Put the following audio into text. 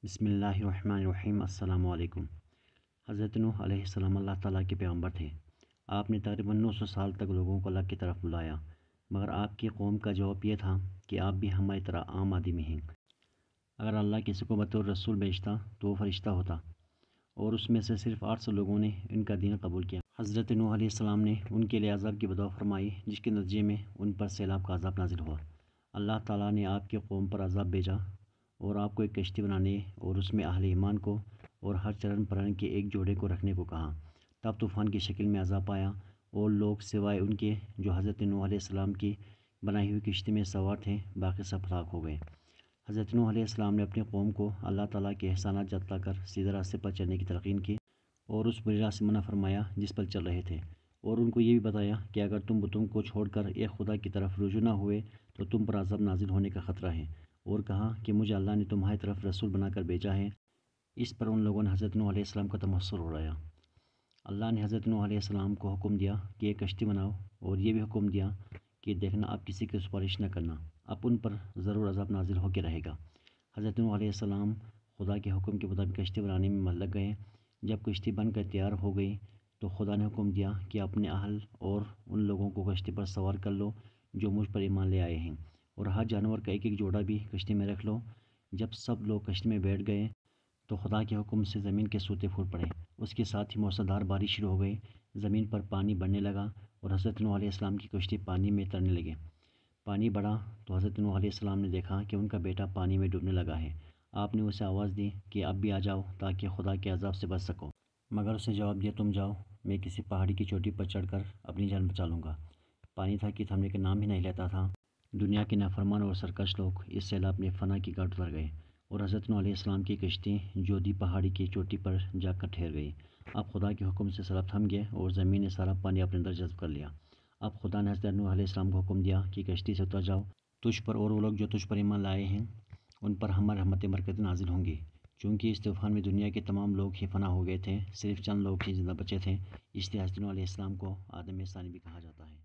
بسم اللہ الرحمن الرحیم۔ السلام علیکم۔ حضرت نوح علیہ السلام اللہ تعالیٰ کے پیغمبر تھے۔ آپ نے تقریباً 900 سال تک لوگوں کو اللہ کی طرف بلایا، مگر آپ کی قوم کا جواب یہ تھا کہ آپ بھی ہماری طرح عام آدمی ہیں۔ اگر اللہ کسی کو بطور رسول بھیجتا تو وہ فرشتہ ہوتا، اور اس میں سے صرف 800 لوگوں نے ان کا دین قبول کیا۔ حضرت نوح علیہ السلام نے ان کے لیے عذاب کی بدعا فرمائی، جس کے نتیجے میں ان پر سیلاب کا عذاب نازل ہوا۔ اللہ تعالیٰ نے آپ کی قوم پر عذاب بھیجا اور آپ کو ایک کشتی بنانے اور اس میں اہل ایمان کو اور ہر چرن پرن کے ایک جوڑے کو رکھنے کو کہا۔ تب طوفان کی شکل میں عذاب آیا اور لوگ سوائے ان کے جو حضرت نوح علیہ السلام کی بنائی ہوئی کشتی میں سوار تھے، باقی سب ہلاک ہو گئے۔ حضرت نوح علیہ السلام نے اپنی قوم کو اللہ تعالیٰ کے احسانات جتلا کر سیدھے راستے پر چلنے کی تلقین کی اور اس بری راہ سے منع فرمایا جس پر چل رہے تھے، اور ان کو یہ بھی بتایا کہ اگر تم بتوں کو چھوڑ کر ایک خدا کی طرف رجوع نہ ہوئے تو تم پر عذاب نازل ہونے کا خطرہ ہے، اور کہا کہ مجھے اللہ نے تمہاری طرف رسول بنا کر بھیجا ہے۔ اس پر ان لوگوں نے حضرت نوح علیہ السلام کا تمسخر اڑایا۔ اللہ نے حضرت نوح علیہ السلام کو حکم دیا کہ ایک کشتی بناؤ، اور یہ بھی حکم دیا کہ دیکھنا اب کسی کی سفارش نہ کرنا، اب ان پر ضرور عذاب نازل ہو کے رہے گا۔ حضرت نوح علیہ السلام خدا کے حکم کے مطابق کشتی بنانے میں لگ گئے۔ جب کشتی بن کر تیار ہو گئی تو خدا نے حکم دیا کہ اپنے اہل اور ان لوگوں کو کشتی پر سوار کر لو جو مجھ پر ایمان لے آئے ہیں، اور ہر جانور کا ایک ایک جوڑا بھی کشتی میں رکھ لو۔ جب سب لوگ کشتی میں بیٹھ گئے تو خدا کے حکم سے زمین کے سوتے پھوٹ پڑے، اس کے ساتھ ہی موسلادھار بارش شروع ہو گئی، زمین پر پانی بڑھنے لگا اور حضرت نوح علیہ السلام کی کشتی پانی میں ترنے لگے۔ پانی بڑھا تو حضرت نوح علیہ السلام نے دیکھا کہ ان کا بیٹا پانی میں ڈوبنے لگا ہے۔ آپ نے اسے آواز دی کہ اب بھی آ جاؤ تاکہ خدا کے عذاب سے بچ سکو، مگر اسے جواب دیا تم جاؤ، میں کسی پہاڑی کی چوٹی پر چڑھ کر اپنی جان بچا لوں گا۔ پانی تھا کہ تھمنے کا نام ہی نہیں لیتا تھا۔ دنیا کے نافرمان اور سرکش لوگ اس سیلاب میں فنا کی گھاٹ اتر گئے، اور حضرت نوح علیہ السلام کی کشتی جودی پہاڑی کی چوٹی پر جا کر ٹھہر گئی۔ اب خدا کے حکم سے سیلاب تھم گیا اور زمین نے سارا پانی اپنے اندر جذب کر لیا۔ اب خدا نے حضرت نوح علیہ السلام کو حکم دیا کہ کشتی سے اتر جاؤ، تجھ پر اور وہ لوگ جو تجھ پر ایمان لائے ہیں ان پر ہماری رحمت برکت نازل ہوں گی۔ چونکہ اس طوفان میں دنیا کے تمام لوگ ہی فنا ہو گئے تھے، صرف چند لوگ ہی زندہ بچے تھے، اس لیے حضرت نوح علیہ السلام کو آدم ثانی بھی کہا جاتا ہے۔